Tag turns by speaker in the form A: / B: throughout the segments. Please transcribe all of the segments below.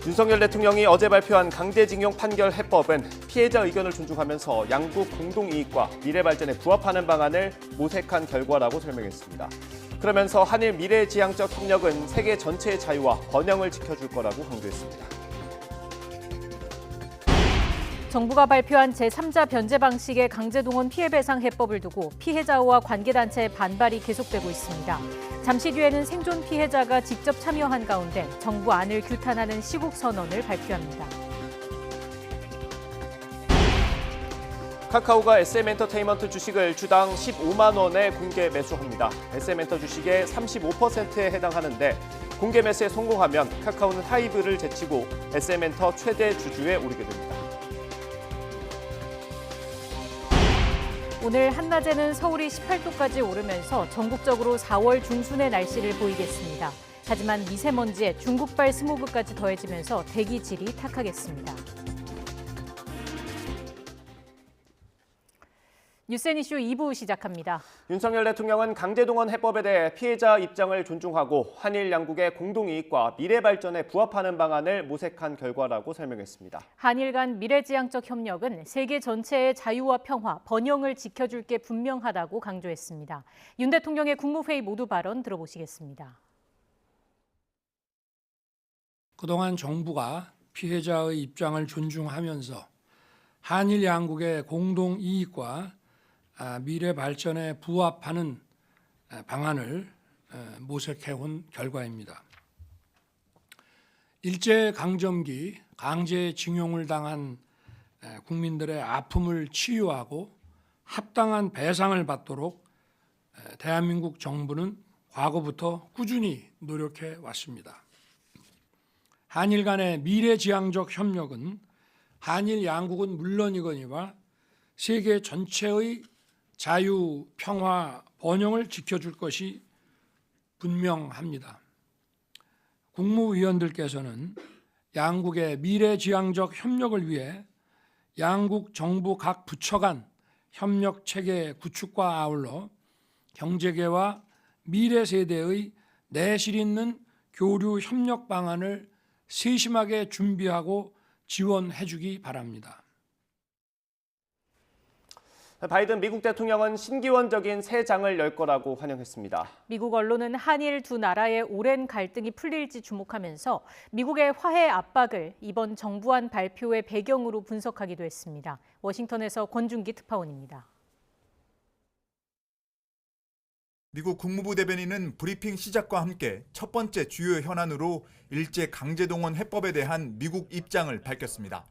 A: 윤석열 대통령이 어제 발표한 강제징용 판결 해법은 피해자 의견을 존중하면서 양국 공동이익과 미래 발전에 부합하는 방안을 모색한 결과라고 설명했습니다. 그러면서 한일 미래지향적 협력은 세계 전체의 자유와 번영을 지켜줄 거라고 강조했습니다.
B: 정부가 발표한 제3자 변제 방식의 강제동원 피해배상 해법을 두고 피해자와 관계단체의 반발이 계속되고 있습니다. 잠시 뒤에는 생존 피해자가 직접 참여한 가운데 정부 안을 규탄하는 시국선언을 발표합니다.
A: 카카오가 SM엔터테인먼트 주식을 주당 15만 원에 공개 매수합니다. SM엔터 주식의 35%에 해당하는데 공개 매수에 성공하면 카카오는 하이브를 제치고 SM엔터 최대 주주에 오르게 됩니다.
B: 오늘 한낮에는 서울이 18도까지 오르면서 전국적으로 4월 중순의 날씨를 보이겠습니다. 하지만 미세먼지에 중국발 스모그까지 더해지면서 대기 질이 탁하겠습니다. 뉴스앤이슈 2부 시작합니다.
A: 윤석열 대통령은 강제동원 해법에 대해 피해자 입장을 존중하고 한일 양국의 공동이익과 미래 발전에 부합하는 방안을 모색한 결과라고 설명했습니다.
B: 한일 간 미래지향적 협력은 세계 전체의 자유와 평화, 번영을 지켜줄 게 분명하다고 강조했습니다. 윤 대통령의 국무회의 모두 발언 들어보시겠습니다.
C: 그동안 정부가 피해자의 입장을 존중하면서 한일 양국의 공동이익과 미래 발전에 부합하는 방안을 모색해온 결과입니다. 일제강점기 강제징용을 당한 국민들의 아픔을 치유하고 합당한 배상을 받도록 대한민국 정부는 과거부터 꾸준히 노력해 왔습니다. 한일 간의 미래지향적 협력은 한일 양국은 물론이거니와 세계 전체의 자유, 평화, 번영을 지켜줄 것이 분명합니다. 국무위원들께서는 양국의 미래지향적 협력을 위해 양국 정부 각 부처 간 협력 체계 구축과 아울러 경제계와 미래 세대의 내실 있는 교류 협력 방안을 세심하게 준비하고 지원해 주기 바랍니다.
A: 바이든 미국 대통령은 신기원적인 새 장을 열 거라고 환영했습니다.
B: 미국 언론은 한일 두 나라의 오랜 갈등이 풀릴지 주목하면서 미국의 화해 압박을 이번 정부안 발표의 배경으로 분석하기도 했습니다. 워싱턴에서 권준기 특파원입니다.
D: 미국 국무부 대변인은 브리핑 시작과 함께 첫 번째 주요 현안으로 일제 강제동원 해법에 대한 미국 입장을 밝혔습니다.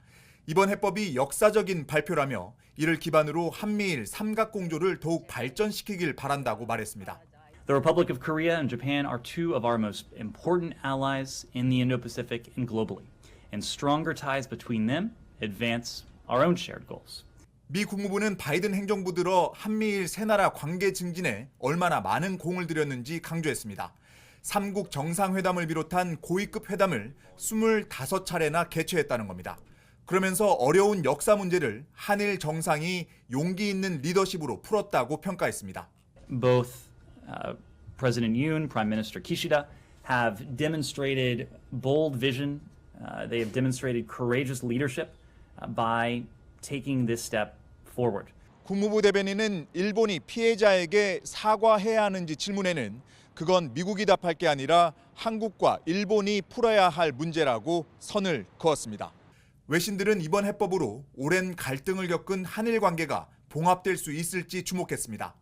D: 이번 해법이 역사적인 발표라며 이를 기반으로 한미일 삼각공조를 더욱 발전시키길 바란다고 말했습니다.
E: The Republic of Korea and Japan are two of our most important allies in the Indo-Pacific and globally, and stronger ties between them advance our own shared goals.
D: 미 국무부는 바이든 행정부 들어 한미일 세 나라 관계 증진에 얼마나 많은 공을 들였는지 강조했습니다. 3국 정상회담을 비롯한 고위급 회담을 25차례나 개최했다는 겁니다. 그러면서 어려운 역사 문제를 한일 정상이 용기 있는 리더십으로 풀었다고 평가했습니다.
E: Both President Yoon, Prime Minister Kishida have demonstrated bold vision. They have demonstrated courageous leadership by taking this step forward.
D: 국무부 대변인은 일본이 피해자에게 사과해야 하는지 질문에는 그건 미국이 답할 게 아니라 한국과 일본이 풀어야 할 문제라고 선을 그었습니다. 외신들은 이번 해법으로 오랜 갈등을 겪은 한일 관계가 봉합될 수 있을지 주목했습니다.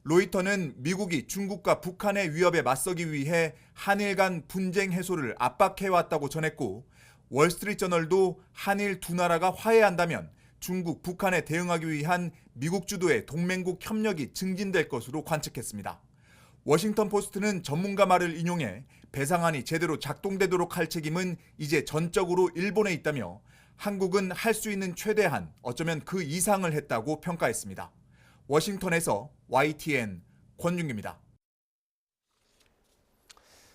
D: 로이터는 미국이 중국과 북한의 위협에 맞서기 위해 한일 간 분쟁 해소를 압박해왔다고 전했고 월스트리트저널도 한일 두 나라가 화해한다면 중국, 북한에 대응하기 위한 미국 주도의 동맹국 협력이 증진될 것으로 관측했습니다. 워싱턴 포스트는 전문가 말을 인용해 배상안이 제대로 작동되도록 할 책임은 이제 전적으로 일본에 있다며 한국은 할 수 있는 최대한 어쩌면 그 이상을 했다고 평가했습니다. 워싱턴에서 YTN 권준기입니다.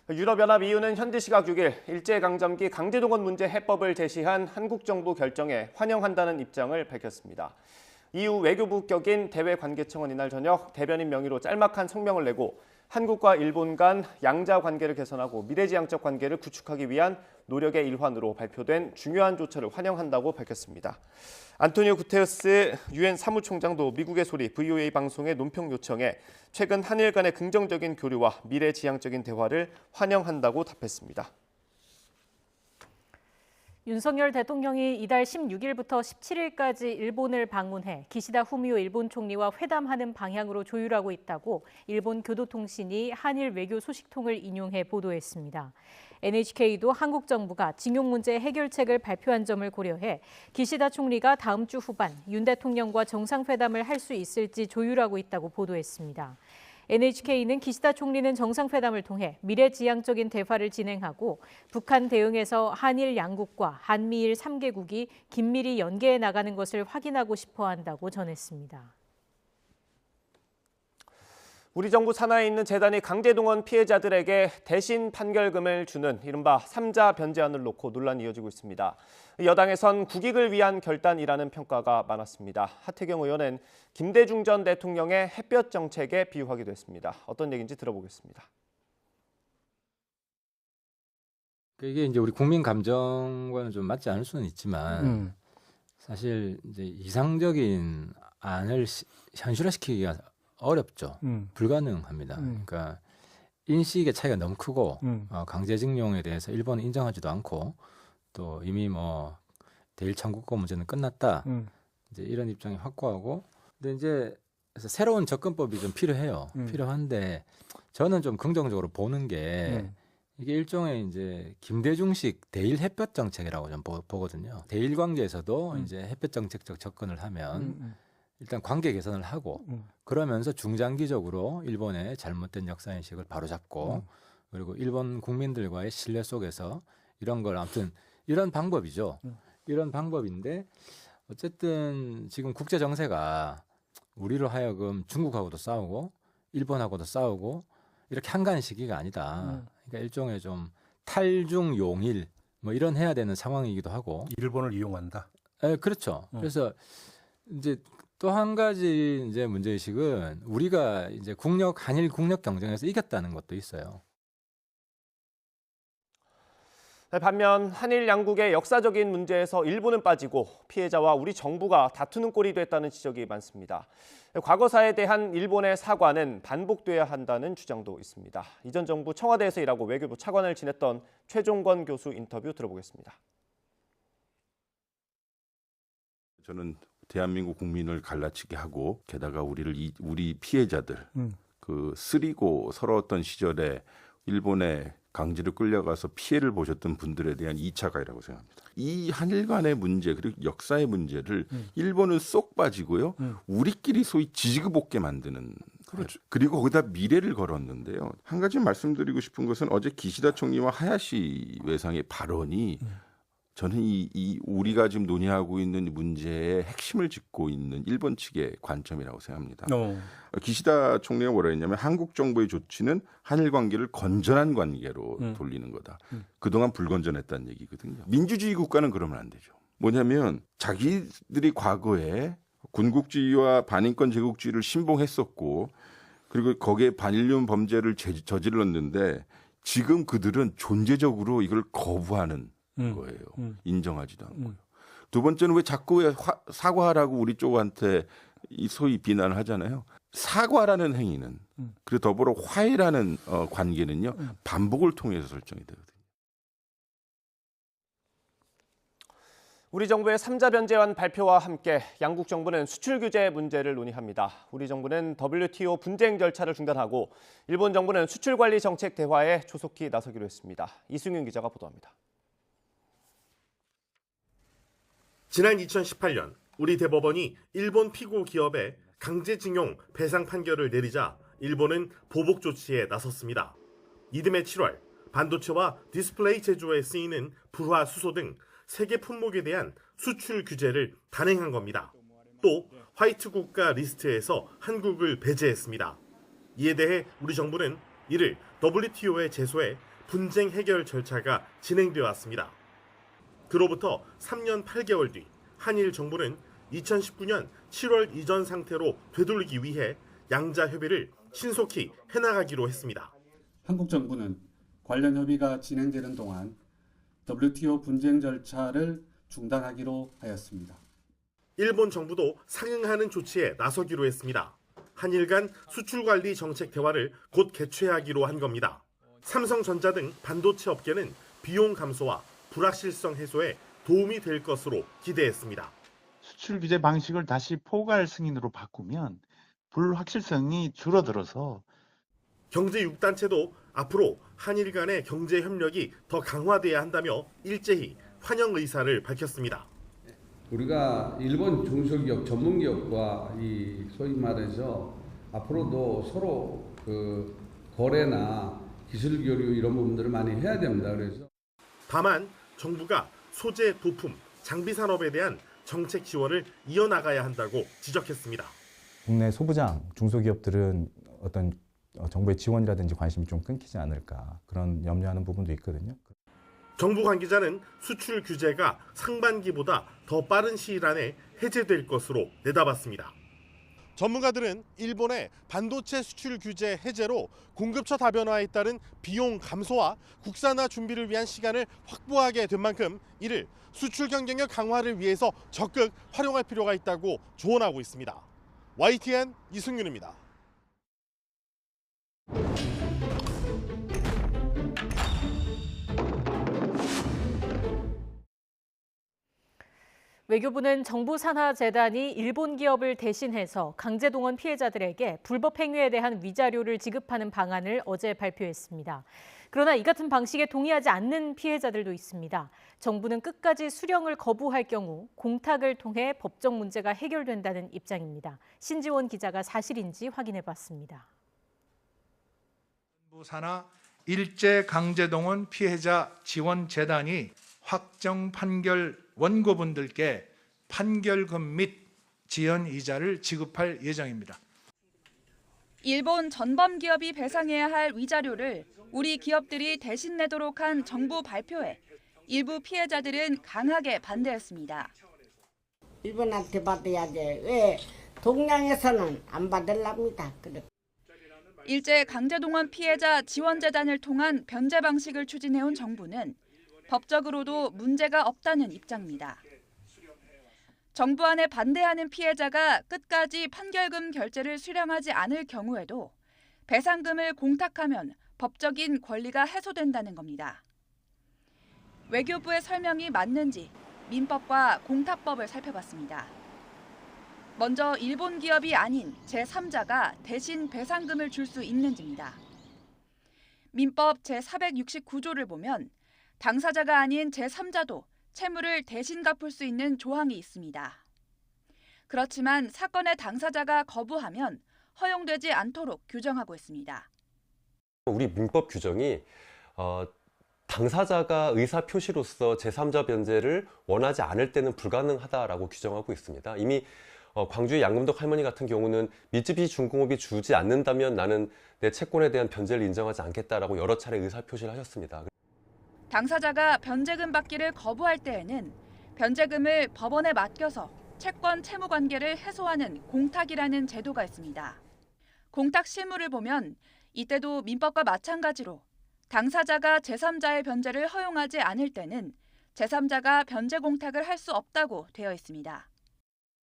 A: 유럽연합 EU는 현지 시각 6일 일제강점기 강제동원 문제 해법을 제시한 한국 정부 결정에 환영한다는 입장을 밝혔습니다. EU 외교부 격인 대외관계청은 이날 저녁 대변인 명의로 짤막한 성명을 내고 한국과 일본 간 양자 관계를 개선하고 미래지향적 관계를 구축하기 위한 노력의 일환으로 발표된 중요한 조처를 환영한다고 밝혔습니다. 안토니오 구테르스 유엔 사무총장도 미국의 소리 VOA 방송의 논평 요청에 최근 한일 간의 긍정적인 교류와 미래지향적인 대화를 환영한다고 답했습니다.
B: 윤석열 대통령이 이달 16일부터 17일까지 일본을 방문해 기시다 후미오 일본 총리와 회담하는 방향으로 조율하고 있다고 일본 교도통신이 한일 외교 소식통을 인용해 보도했습니다. NHK도 한국 정부가 징용 문제 해결책을 발표한 점을 고려해 기시다 총리가 다음 주 후반 윤 대통령과 정상회담을 할 수 있을지 조율하고 있다고 보도했습니다. NHK는 기시다 총리는 정상회담을 통해 미래지향적인 대화를 진행하고 북한 대응에서 한일 양국과 한미일 3개국이 긴밀히 연계해 나가는 것을 확인하고 싶어 한다고 전했습니다.
A: 우리 정부 산하에 있는 재단이 강제동원 피해자들에게 대신 판결금을 주는 이른바 3자 변제안을 놓고 논란이 이어지고 있습니다. 여당에선 국익을 위한 결단이라는 평가가 많았습니다. 하태경 의원은 김대중 전 대통령의 햇볕 정책에 비유하기도 했습니다. 어떤 얘기인지 들어보겠습니다.
F: 이게 이제 우리 국민 감정과는 좀 맞지 않을 수는 있지만 사실 이제 이상적인 안을 현실화시키기가 어렵죠. 불가능합니다. 그러니까 인식의 차이가 너무 크고 강제징용에 대해서 일본은 인정하지도 않고 또 이미 뭐 대일 청구권 문제는 끝났다. 이제 이런 입장이 확고하고 근데 이제 그래서 새로운 접근법이 좀 필요해요. 필요한데 저는 좀 긍정적으로 보는 게 이게 일종의 이제 김대중식 대일 햇볕 정책이라고 좀 보거든요. 대일 관계에서도 이제 햇볕 정책적 접근을 하면 일단 관계 개선을 하고 그러면서 중장기적으로 일본의 잘못된 역사 인식을 바로잡고 그리고 일본 국민들과의 신뢰 속에서 이런 걸 아무튼 이런 방법이죠. 이런 방법인데 어쨌든 지금 국제 정세가 우리로 하여금 중국하고도 싸우고 일본하고도 싸우고 이렇게 한가한 시기가 아니다. 그러니까 일종의 좀 탈중용일 뭐 이런 해야 되는 상황이기도 하고
G: 일본을 이용한다.
F: 그렇죠. 그래서 이제 또 한 가지 이제 문제의식은 우리가 이제 한일 국력 경쟁에서 이겼다는 것도 있어요.
A: 반면 한일 양국의 역사적인 문제에서 일본은 빠지고 피해자와 우리 정부가 다투는 꼴이 됐다는 지적이 많습니다. 과거사에 대한 일본의 사과는 반복돼야 한다는 주장도 있습니다. 이전 정부 청와대에서 일하고 외교부 차관을 지냈던 최종권 교수 인터뷰 들어보겠습니다.
H: 저는 대한민국 국민을 갈라치게 하고 게다가 우리 피해자들 그 쓰리고 서러웠던 시절에 일본에 강제로 끌려가서 피해를 보셨던 분들에 대한 2차 가해라고 생각합니다. 이 한일 간의 문제 그리고 역사의 문제를 일본은 쏙 빠지고요. 우리끼리 소위 지지그볶게 만드는 그렇죠. 그리고 거기다 미래를 걸었는데요. 한 가지 말씀드리고 싶은 것은 어제 기시다 총리와 하야시 외상의 발언이 저는 이 우리가 지금 논의하고 있는 문제의 핵심을 짚고 있는 일본 측의 관점이라고 생각합니다. 기시다 총리가 뭐라 했냐면 한국 정부의 조치는 한일 관계를 건전한 관계로 돌리는 거다. 그동안 불건전했다는 얘기거든요. 민주주의 국가는 그러면 안 되죠. 뭐냐면 자기들이 과거에 군국주의와 반인권 제국주의를 신봉했었고 그리고 거기에 반일륜 범죄를 저질렀는데 지금 그들은 존재적으로 이걸 거부하는 거예요. 인정하지도 않고요. 두 번째는 왜 자꾸 사과하라고 우리 쪽한테 이 소위 비난을 하잖아요. 사과라는 행위는 그리고 더불어 화해라는 관계는요. 반복을 통해서 설정이 되거든요.
A: 우리 정부의 3자 변제안 발표와 함께 양국 정부는 수출 규제 문제를 논의합니다. 우리 정부는 WTO 분쟁 절차를 중단하고 일본 정부는 수출 관리 정책 대화에 조속히 나서기로 했습니다. 이승윤 기자가 보도합니다.
I: 지난 2018년 우리 대법원이 일본 피고 기업에 강제징용 배상 판결을 내리자 일본은 보복 조치에 나섰습니다. 이듬해 7월 반도체와 디스플레이 제조에 쓰이는 불화 수소 등 세계 품목에 대한 수출 규제를 단행한 겁니다. 또 화이트 국가 리스트에서 한국을 배제했습니다. 이에 대해 우리 정부는 이를 WTO에 제소해 분쟁 해결 절차가 진행되어 왔습니다. 그로부터 3년 8개월 뒤 한일 정부는 2019년 7월 이전 상태로 되돌리기 위해 양자 협의를 신속히 해나가기로 했습니다.
J: 한국 정부는 관련 협의가 진행되는 동안
G: WTO 분쟁 절차를 중단하기로 하였습니다.
I: 일본 정부도 상응하는 조치에 나서기로 했습니다. 한일 간 수출 관리 정책 대화를 곧 개최하기로 한 겁니다. 삼성전자 등 반도체 업계는 비용 감소와 불확실성 해소에 도움이 될 것으로 기대했습니다.
J: 수출 규제 방식을 다시 포괄 승인으로 바꾸면 불확실성이 줄어들어서
I: 경제 6단체도 앞으로 한일 간의 경제 협력이 더 강화돼야 한다며 일제히 환영 의사를 밝혔습니다.
K: 우리가 일본 중소기업, 전문기업과 이 소위 말해서 앞으로도 서로 그 거래나 기술 교류 이런 부분들을 많이 해야 됩니다. 그래서
I: 다만 정부가 소재, 부품, 장비 산업에 대한 정책 지원을 이어나가야 한다고 지적했습니다.
L: 국내 소부장, 중소기업들은 어떤 정부의 지원이라든지 관심이 좀 끊기지 않을까 그런 염려하는 부분도 있거든요.
I: 정부 관계자는 수출 규제가 상반기보다 더 빠른 시일 안에 해제될 것으로 내다봤습니다. 전문가들은 일본의 반도체 수출 규제 해제로 공급처 다변화에 따른 비용 감소와 국산화 준비를 위한 시간을 확보하게 된 만큼 이를 수출 경쟁력 강화를 위해서 적극 활용할 필요가 있다고 조언하고 있습니다. YTN 이승윤입니다.
B: 외교부는 정부산하재단이 일본 기업을 대신해서 강제동원 피해자들에게 불법 행위에 대한 위자료를 지급하는 방안을 어제 발표했습니다. 그러나 이 같은 방식에 동의하지 않는 피해자들도 있습니다. 정부는 끝까지 수령을 거부할 경우 공탁을 통해 법적 문제가 해결된다는 입장입니다. 신지원 기자가 사실인지 확인해봤습니다.
M: 정부산하 일제강제동원 피해자 지원재단이 확정 판결 원고분들께 판결금 및 지연이자를 지급할 예정입니다.
N: 일본 전범 기업이 배상해야 할 위자료를 우리 기업들이 대신 내도록 한 정부 발표에 일부 피해자들은 강하게 반대했습니다.
O: 일본한테 받아야지. 왜 동양에서는 안 받으랍니다.
N: 일제 강제동원 피해자 지원재단을 통한 변제 방식을 추진해온 정부는 법적으로도 문제가 없다는 입장입니다. 정부안에 반대하는 피해자가 끝까지 판결금 결제를 수령하지 않을 경우에도 배상금을 공탁하면 법적인 권리가 해소된다는 겁니다. 외교부의 설명이 맞는지 민법과 공탁법을 살펴봤습니다. 먼저 일본 기업이 아닌 제3자가 대신 배상금을 줄 수 있는지입니다. 민법 제469조를 보면 당사자가 아닌 제3자도 채무를 대신 갚을 수 있는 조항이 있습니다. 그렇지만 사건의 당사자가 거부하면 허용되지 않도록 규정하고 있습니다.
P: 우리 민법 규정이 당사자가 의사표시로서 제3자 변제를 원하지 않을 때는 불가능하다라고 규정하고 있습니다. 이미 광주의 양금덕 할머니 같은 경우는 미쯔비시 중공업이 주지 않는다면 나는 내 채권에 대한 변제를 인정하지 않겠다라고 여러 차례 의사표시를 하셨습니다.
N: 당사자가 변제금 받기를 거부할 때에는 변제금을 법원에 맡겨서 채권 채무 관계를 해소하는 공탁이라는 제도가 있습니다. 공탁 실무를 보면 이때도 민법과 마찬가지로 당사자가 제3자의 변제를 허용하지 않을 때는 제3자가 변제 공탁을 할 수 없다고 되어 있습니다.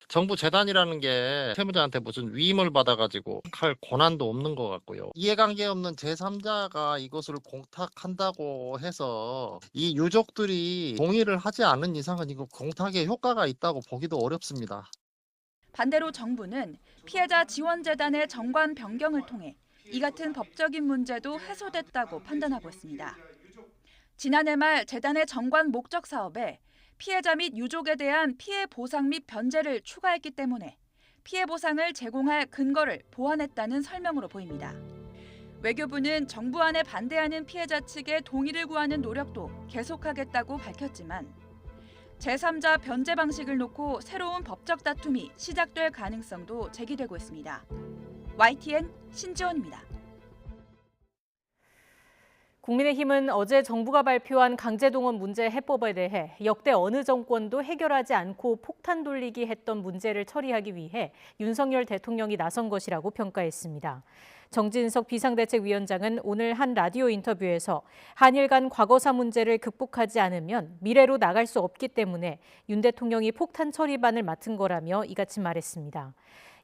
Q: 정부 재단이라는 게 채무자한테 무슨 위임을 받아가지고 할 권한도 없는 것 같고요. 이해관계 없는 제3자가 이것을 공탁한다고 해서 이 유족들이 동의를 하지 않은 이상은 이거 공탁에 효과가 있다고 보기도 어렵습니다.
N: 반대로 정부는 피해자 지원재단의 정관 변경을 통해 이 같은 법적인 문제도 해소됐다고 판단하고 있습니다. 지난해 말 재단의 정관 목적 사업에 피해자 및 유족에 대한 피해 보상 및 변제를 추가했기 때문에 피해 보상을 제공할 근거를 보완했다는 설명으로 보입니다. 외교부는 정부안에 반대하는 피해자 측의 동의를 구하는 노력도 계속하겠다고 밝혔지만 제3자 변제 방식을 놓고 새로운 법적 다툼이 시작될 가능성도 제기되고 있습니다. YTN 신지원입니다.
B: 국민의힘은 어제 정부가 발표한 강제동원 문제 해법에 대해 역대 어느 정권도 해결하지 않고 폭탄 돌리기 했던 문제를 처리하기 위해 윤석열 대통령이 나선 것이라고 평가했습니다. 정진석 비상대책위원장은 오늘 한 라디오 인터뷰에서 한일 간 과거사 문제를 극복하지 않으면 미래로 나갈 수 없기 때문에 윤 대통령이 폭탄 처리반을 맡은 거라며 이같이 말했습니다.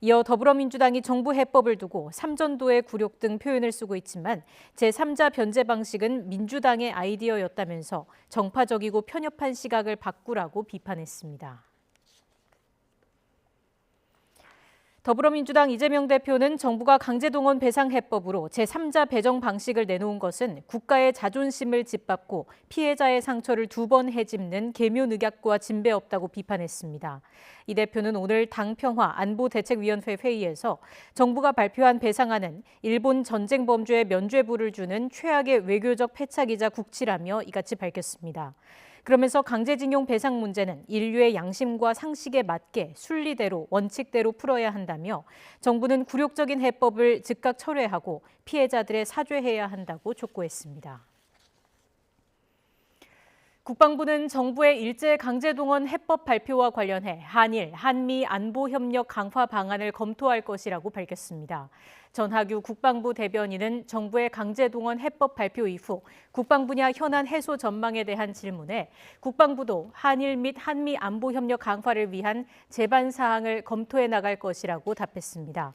B: 이어 더불어민주당이 정부 해법을 두고 삼전도의 굴욕 등 표현을 쓰고 있지만 제3자 변제 방식은 민주당의 아이디어였다면서 정파적이고 편협한 시각을 바꾸라고 비판했습니다. 더불어민주당 이재명 대표는 정부가 강제동원 배상 해법으로 제3자 배정 방식을 내놓은 것은 국가의 자존심을 짓밟고 피해자의 상처를 2번 헤집는 계묘늑약과 진배 없다고 비판했습니다. 이 대표는 오늘 당평화 안보대책위원회 회의에서 정부가 발표한 배상안은 일본 전쟁 범죄에 면죄부를 주는 최악의 외교적 패착이자 국치라며 이같이 밝혔습니다. 그러면서 강제징용 배상 문제는 인류의 양심과 상식에 맞게 순리대로 원칙대로 풀어야 한다며 정부는 굴욕적인 해법을 즉각 철회하고 피해자들에 사죄해야 한다고 촉구했습니다. 국방부는 정부의 일제 강제동원 해법 발표와 관련해 한일, 한미 안보협력 강화 방안을 검토할 것이라고 밝혔습니다. 전하규 국방부 대변인은 정부의 강제동원 해법 발표 이후 국방 분야 현안 해소 전망에 대한 질문에 국방부도 한일 및 한미 안보협력 강화를 위한 제반 사항을 검토해 나갈 것이라고 답했습니다.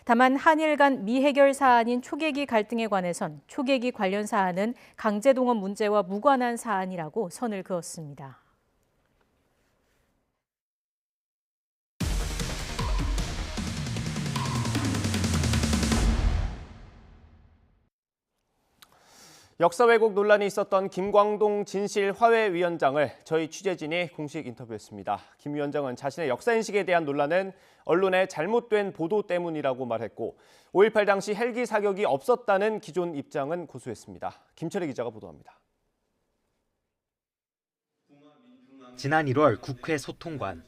B: 다만 한일 간 미해결 사안인 초계기 갈등에 관해선 초계기 관련 사안은 강제동원 문제와 무관한 사안이라고 선을 그었습니다.
A: 역사 왜곡 논란이 있었던 김광동 진실화훼위원장을 저희 취재진이 공식 인터뷰했습니다. 김 위원장은 자신의 역사인식에 대한 논란은 언론의 잘못된 보도 때문이라고 말했고 5.18 당시 헬기 사격이 없었다는 기존 입장은 고수했습니다. 김철희 기자가 보도합니다.
R: 지난 1월 국회 소통관.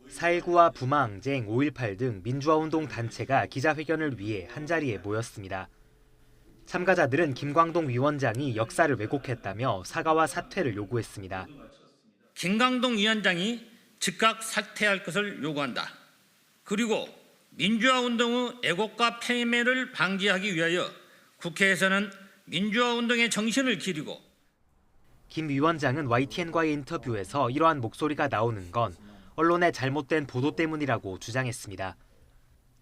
R: 4.19와 부마항쟁, 5.18 등 민주화운동 단체가 기자회견을 위해 한자리에 모였습니다. 참가자들은 김광동 위원장이 역사를 왜곡했다며 사과와 사퇴를 요구했습니다.
S: 김광동 위원장이 즉각 사퇴할 것을 요구한다. 그리고 민주화운동의 애곡과 폐매를 방지하기 위하여 국회에서는 민주화운동의 정신을 기리고
R: 김 위원장은 YTN과의 인터뷰에서 이러한 목소리가 나오는 건 언론의 잘못된 보도 때문이라고 주장했습니다.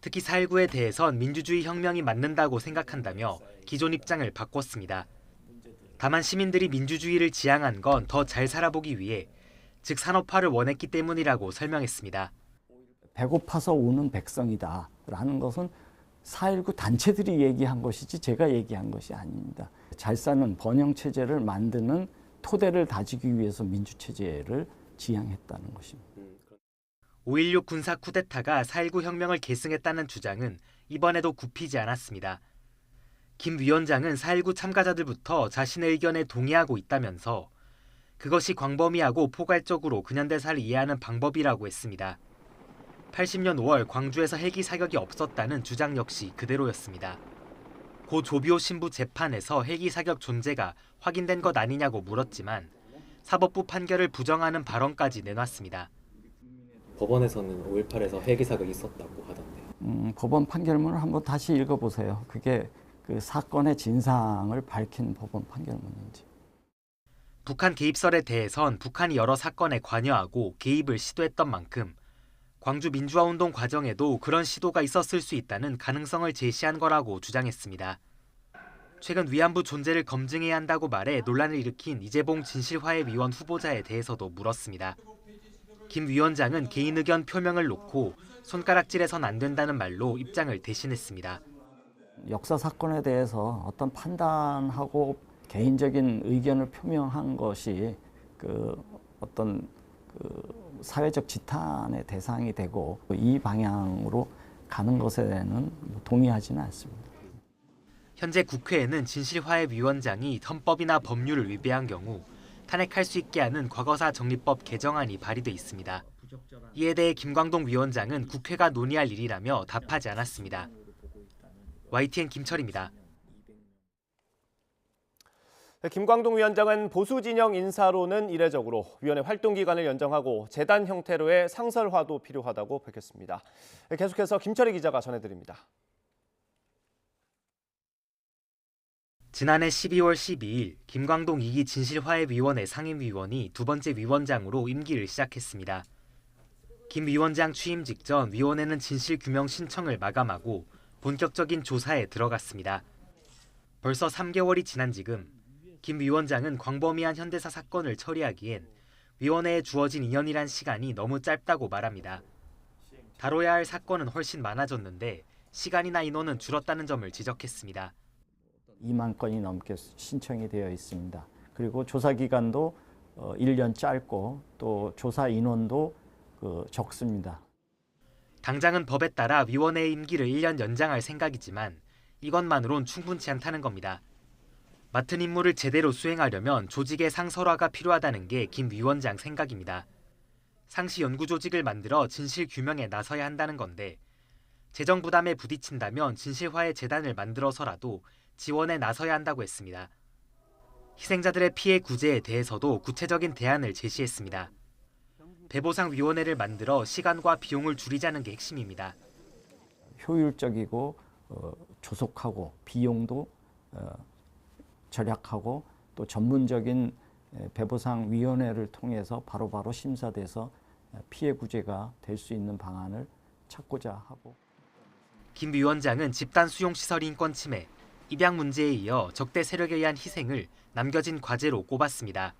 R: 특히 4.19에 대해선 민주주의 혁명이 맞는다고 생각한다며 기존 입장을 바꿨습니다. 다만 시민들이 민주주의를 지향한 건 더 잘 살아보기 위해 즉 산업화를 원했기 때문이라고 설명했습니다.
T: 배고파서 우는 백성이다라는 것은 4.19 단체들이 얘기한 것이지 제가 얘기한 것이 아닙니다. 잘 사는 번영체제를 만드는 토대를 다지기 위해서 민주체제를 지향했다는 것입니다.
R: 5.16 군사 쿠데타가 4.19 혁명을 계승했다는 주장은 이번에도 굽히지 않았습니다. 김 위원장은 4.19 참가자들부터 자신의 의견에 동의하고 있다면서 그것이 광범위하고 포괄적으로 근현대사를 이해하는 방법이라고 했습니다. 80년 5월 광주에서 헬기 사격이 없었다는 주장 역시 그대로였습니다. 고 조비오 신부 재판에서 헬기 사격 존재가 확인된 것 아니냐고 물었지만 사법부 판결을 부정하는 발언까지 내놨습니다.
U: 법원에서는 5.18에서 헬기 사격이 있었다고 하던데.
T: 법원 판결문을 한번 다시 읽어보세요. 그게 그 사건의 진상을 밝힌 법원 판결문인지.
R: 북한 개입설에 대해선 북한이 여러 사건에 관여하고 개입을 시도했던 만큼 광주 민주화운동 과정에도 그런 시도가 있었을 수 있다는 가능성을 제시한 거라고 주장했습니다. 최근 위안부 존재를 검증해야 한다고 말해 논란을 일으킨 이재봉 진실화해위원 후보자에 대해서도 물었습니다. 김 위원장은 개인 의견 표명을 놓고 손가락질해선 안 된다는 말로 입장을 대신했습니다.
T: 역사 사건에 대해서 어떤 판단하고 개인적인 의견을 표명한 것이 어떤 사회적 지탄의 대상이 되고 이 방향으로 가는 것에는 동의하지는 않습니다.
R: 현재 국회에는 진실화해위원장이 헌법이나 법률을 위배한 경우 탄핵할 수 있게 하는 과거사 정리법 개정안이 발의돼 있습니다. 이에 대해 김광동 위원장은 국회가 논의할 일이라며 답하지 않았습니다. YTN 김철입니다.
A: 김광동 위원장은 보수 진영 인사로는 이례적으로 위원회 활동 기간을 연장하고 재단 형태로의 상설화도 필요하다고 밝혔습니다. 계속해서 김철희 기자가 전해드립니다.
R: 지난해 12월 12일 김광동 2기 진실화해위원회 상임위원이 두 번째 위원장으로 임기를 시작했습니다. 김 위원장 취임 직전 위원회는 진실규명 신청을 마감하고 본격적인 조사에 들어갔습니다. 벌써 3개월이 지난 지금 김 위원장은 광범위한 현대사 사건을 처리하기엔 위원회에 주어진 2년이란 시간이 너무 짧다고 말합니다. 다뤄야 할 사건은 훨씬 많아졌는데 시간이나 인원은 줄었다는 점을 지적했습니다.
T: 2만 건이 넘게 신청이 되어 있습니다. 그리고 조사 기간도 1년 짧고 또 조사 인원도 적습니다.
R: 당장은 법에 따라 위원회의 임기를 1년 연장할 생각이지만 이것만으론 충분치 않다는 겁니다. 맡은 임무를 제대로 수행하려면 조직의 상설화가 필요하다는 게 김 위원장 생각입니다. 상시 연구 조직을 만들어 진실 규명에 나서야 한다는 건데 재정 부담에 부딪힌다면 진실화해 재단을 만들어서라도 지원에 나서야 한다고 했습니다. 희생자들의 피해 구제에 대해서도 구체적인 대안을 제시했습니다. 배보상위원회를 만들어 시간과 비용을 줄이자는 게 핵심입니다.
T: 효율적이고 조속하고 비용도 절약하고 또 전문적인 배보상위원회를 통해서 바로바로 심사돼서 피해 구제가 될 수 있는 방안을 찾고자 하고.
R: 김 위원장은 집단 수용시설 인권 침해, 입양 문제에 이어 적대 세력에 의한 희생을 남겨진 과제로 꼽았습니다.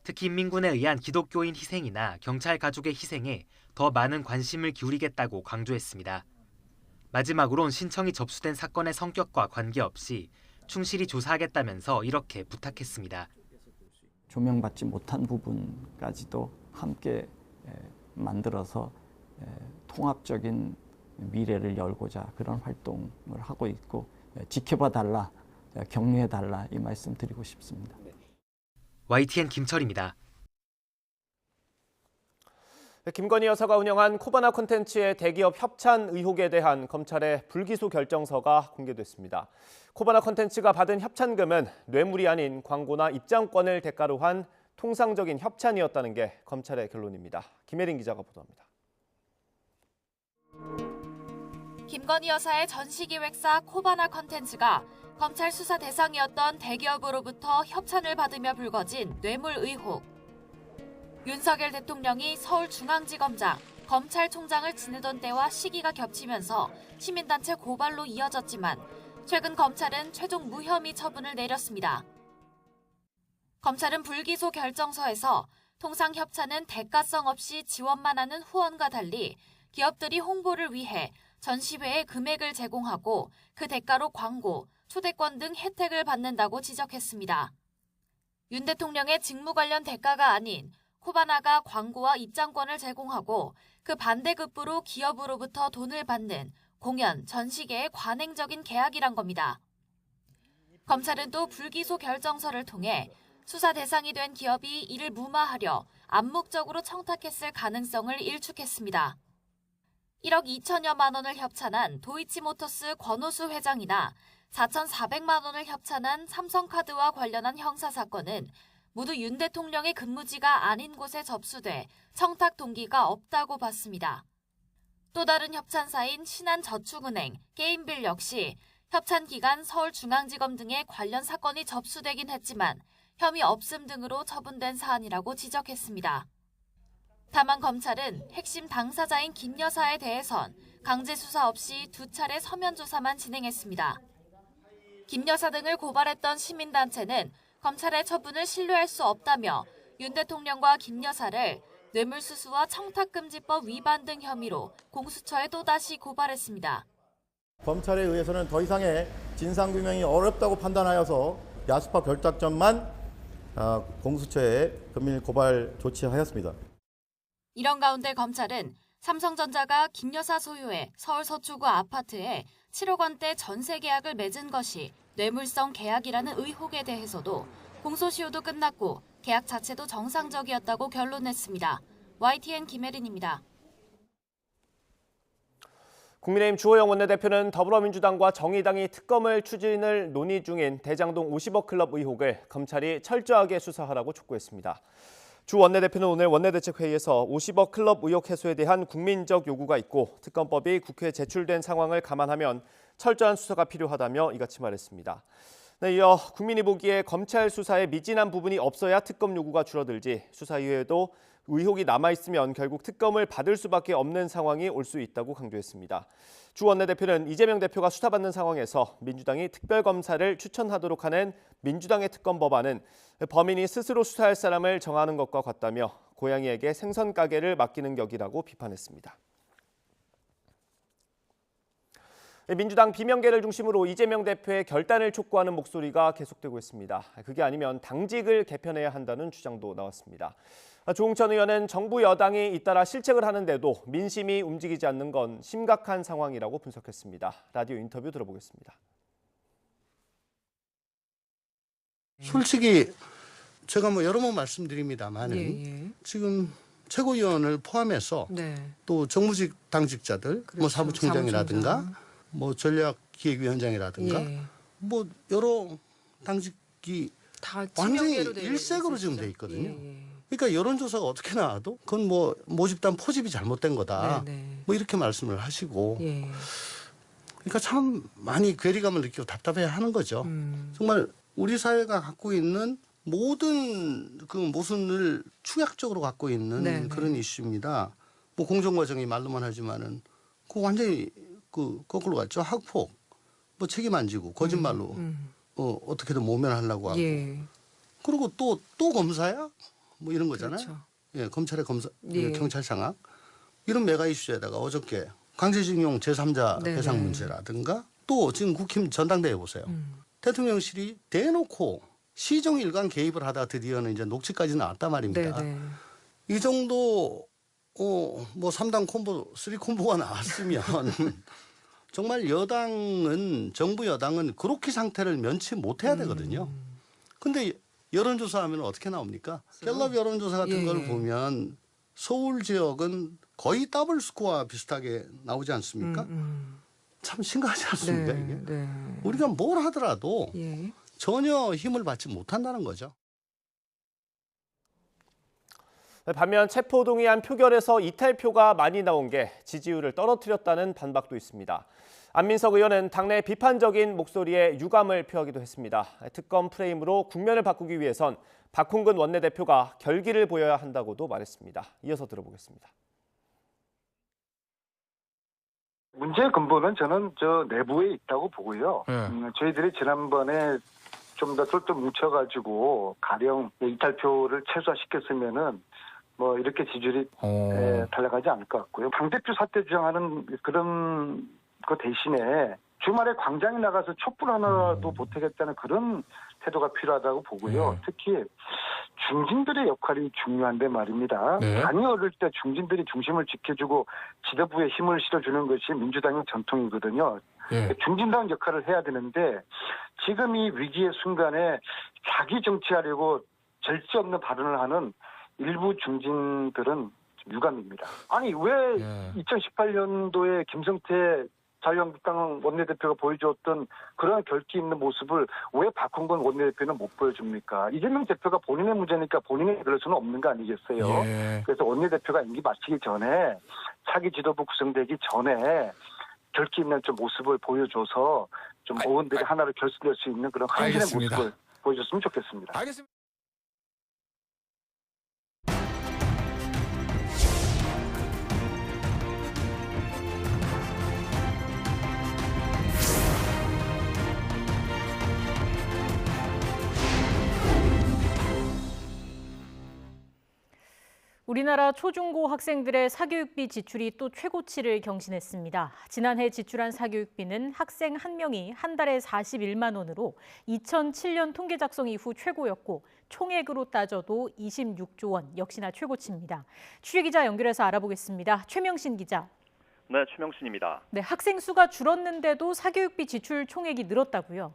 R: 특히 인민군에 의한 기독교인 희생이나 경찰 가족의 희생에 더 많은 관심을 기울이겠다고 강조했습니다. 마지막으론 신청이 접수된 사건의 성격과 관계없이 충실히 조사하겠다면서 이렇게 부탁했습니다.
T: 조명받지 못한 부분까지도 함께 만들어서 통합적인 미래를 열고자 그런 활동을 하고 있고 지켜봐 달라, 격려해 달라 이 말씀 드리고 싶습니다.
R: YTN 김철입니다.
A: 김건희 여사가 운영한 코바나 콘텐츠의 대기업 협찬 의혹에 대한 검찰의 불기소 결정서가 공개됐습니다. 코바나 콘텐츠가 받은 협찬금은 뇌물이 아닌 광고나 입장권을 대가로 한 통상적인 협찬이었다는 게 검찰의 결론입니다. 김혜린 기자가 보도합니다.
C: 김건희 여사의 전시기획사 코바나 콘텐츠가 검찰 수사 대상이었던 대기업으로부터 협찬을 받으며 불거진 뇌물 의혹. 윤석열 대통령이 서울중앙지검장, 검찰총장을 지내던 때와 시기가 겹치면서 시민단체 고발로 이어졌지만 최근 검찰은 최종 무혐의 처분을 내렸습니다. 검찰은 불기소 결정서에서 통상 협찬은 대가성 없이 지원만 하는 후원과 달리 기업들이 홍보를 위해 전시회에 금액을 제공하고 그 대가로 광고, 초대권 등 혜택을 받는다고 지적했습니다. 윤 대통령의 직무 관련 대가가 아닌 코바나가 광고와 입장권을 제공하고 그 반대급부로 기업으로부터 돈을 받는 공연, 전시계의 관행적인 계약이란 겁니다. 검찰은 또 불기소 결정서를 통해 수사 대상이 된 기업이 이를 무마하려 암묵적으로 청탁했을 가능성을 일축했습니다. 1억 2천여만 원을 협찬한 도이치모터스 권오수 회장이나 4,400만 원을 협찬한 삼성카드와 관련한 형사사건은 모두 윤 대통령의 근무지가 아닌 곳에 접수돼 청탁 동기가 없다고 봤습니다. 또 다른 협찬사인 신한저축은행, 게임빌 역시 협찬 기간 서울중앙지검 등의 관련 사건이 접수되긴 했지만 혐의 없음 등으로 처분된 사안이라고 지적했습니다. 다만 검찰은 핵심 당사자인 김 여사에 대해선 강제 수사 없이 2차례 서면 조사만 진행했습니다. 김 여사 등을 고발했던 시민단체는 검찰의 처분을 신뢰할 수 없다며 윤 대통령과 김 여사를 뇌물수수와 청탁금지법 위반 등 혐의로 공수처에 또다시 고발했습니다.
V: 검찰에 의해서는 더 이상의 진상규명이 어렵다고 판단하여서 야수파 결탁전만 공수처에 금일 고발 조치하였습니다.
C: 이런 가운데 검찰은 삼성전자가 김 여사 소유의 서울 서초구 아파트에 7억 원대 전세 계약을 맺은 것이 뇌물성 계약이라는 의혹에 대해서도 공소시효도 끝났고 계약 자체도 정상적이었다고 결론냈습니다. YTN 김혜린입니다.
A: 국민의힘 주호영 원내대표는 더불어민주당과 정의당이 특검을 추진을 논의 중인 대장동 50억 클럽 의혹을 검찰이 철저하게 수사하라고 촉구했습니다. 주 원내대표는 오늘 원내대책회의에서 50억 클럽 의혹 해소에 대한 국민적 요구가 있고 특검법이 국회에 제출된 상황을 감안하면 철저한 수사가 필요하다며 이같이 말했습니다. 네, 이어 국민이 보기에 검찰 수사에 미진한 부분이 없어야 특검 요구가 줄어들지 수사 이후에도 의혹이 남아있으면 결국 특검을 받을 수밖에 없는 상황이 올 수 있다고 강조했습니다. 주 원내대표는 이재명 대표가 수사받는 상황에서 민주당이 특별검사를 추천하도록 하는 민주당의 특검 법안은 범인이 스스로 수사할 사람을 정하는 것과 같다며 고양이에게 생선 가게를 맡기는 격이라고 비판했습니다. 민주당 비명계를 중심으로 이재명 대표의 결단을 촉구하는 목소리가 계속되고 있습니다. 그게 아니면 당직을 개편해야 한다는 주장도 나왔습니다. 조홍천 의원은 정부 여당이 잇따라 실책을 하는데도 민심이 움직이지 않는 건 심각한 상황이라고 분석했습니다. 라디오 인터뷰 들어보겠습니다.
D: 솔직히 제가 여러 번 말씀드립니다만은 지금 최고위원을 포함해서 또 정무직 당직자들 사무총장이라든가 전략기획위원장이라든가 여러 당직이
E: 다
D: 완전히 일색으로 지금 돼 있거든요. 그러니까 여론조사가 어떻게 나와도 그건 모집단 포집이 잘못된 거다. 이렇게 말씀을 하시고 그러니까 참 많이 괴리감을 느끼고 답답해 하는 거죠. 정말 우리 사회가 갖고 있는 모든 그 모순을 축약적으로 갖고 있는 그런 이슈입니다. 공정과정이 말로만 하지만은 완전히 거꾸로 갔죠. 학폭, 책임 안 지고 거짓말로 어떻게든 모면하려고 하고 그리고 또 검사야? 이런 거잖아요. 그렇죠. 검찰의 경찰 장악 이런 메가 이슈에다가 어저께 강제징용 제3자 배상 문제라든가 또 지금 국힘 전당대회 보세요. 대통령실이 대놓고 시정 일관 개입을 하다 드디어는 이제 녹취까지 나왔단 말입니다. 이 정도 3당 콤보, 3콤보가 나왔으면 정말 정부 여당은 그렇게 상태를 면치 못해야 되거든요. 근데 여론조사하면 어떻게 나옵니까? 갤럽 여론조사 같은 걸 보면 서울 지역은 거의 더블 스코어 비슷하게 나오지 않습니까? 참 심각하지 않습니까 이게? 우리가 뭘 하더라도 전혀 힘을 받지 못한다는 거죠.
A: 반면 체포동의안 표결에서 이탈표가 많이 나온 게 지지율을 떨어뜨렸다는 반박도 있습니다. 안민석 의원은 당내 비판적인 목소리에 유감을 표하기도 했습니다. 특검 프레임으로 국면을 바꾸기 위해선 박홍근 원내대표가 결기를 보여야 한다고도 말했습니다. 이어서 들어보겠습니다.
W: 문제의 근본은 저는 내부에 있다고 보고요. 저희들이 지난번에 좀 더 똘똘 뭉쳐가지고 가령 이탈표를 최소화시켰으면은 이렇게 지지율이 달려가지 않을 것 같고요. 당대표 사퇴 주장하는 그런 그 대신에 주말에 광장에 나가서 촛불 하나도 보태겠다는 그런 태도가 필요하다고 보고요. 특히 중진들의 역할이 중요한데 말입니다. 당이 어릴 때 중진들이 중심을 지켜주고 지도부에 힘을 실어주는 것이 민주당의 전통이거든요. 중진다운 역할을 해야 되는데 지금 이 위기의 순간에 자기 정치하려고 절제 없는 발언을 하는 일부 중진들은 유감입니다. 아니 왜 2018년도에 김성태 자유한국당 원내대표가 보여주었던 그런 결기 있는 모습을 왜 박홍근 원내대표는 못 보여줍니까? 이재명 대표가 본인의 문제니까 본인이 그럴 수는 없는 거 아니겠어요? 그래서 원내대표가 임기 마치기 전에 차기 지도부 구성되기 전에 결기 있는 좀 모습을 보여줘서 좀 의원들이 하나로 결속될 수 있는 그런 한신의 모습을 보여줬으면 좋겠습니다.
X: 알겠습니다.
B: 우리나라 초중고 학생들의 사교육비 지출이 또 최고치를 경신했습니다. 지난해 지출한 사교육비는 학생 한 명이 한 달에 41만 원으로 2007년 통계 작성 이후 최고였고 총액으로 따져도 26조 원, 역시나 최고치입니다. 취재기자 연결해서 알아보겠습니다. 최명신 기자.
Y: 네, 최명신입니다.
B: 네, 학생 수가 줄었는데도 사교육비 지출 총액이 늘었다고요?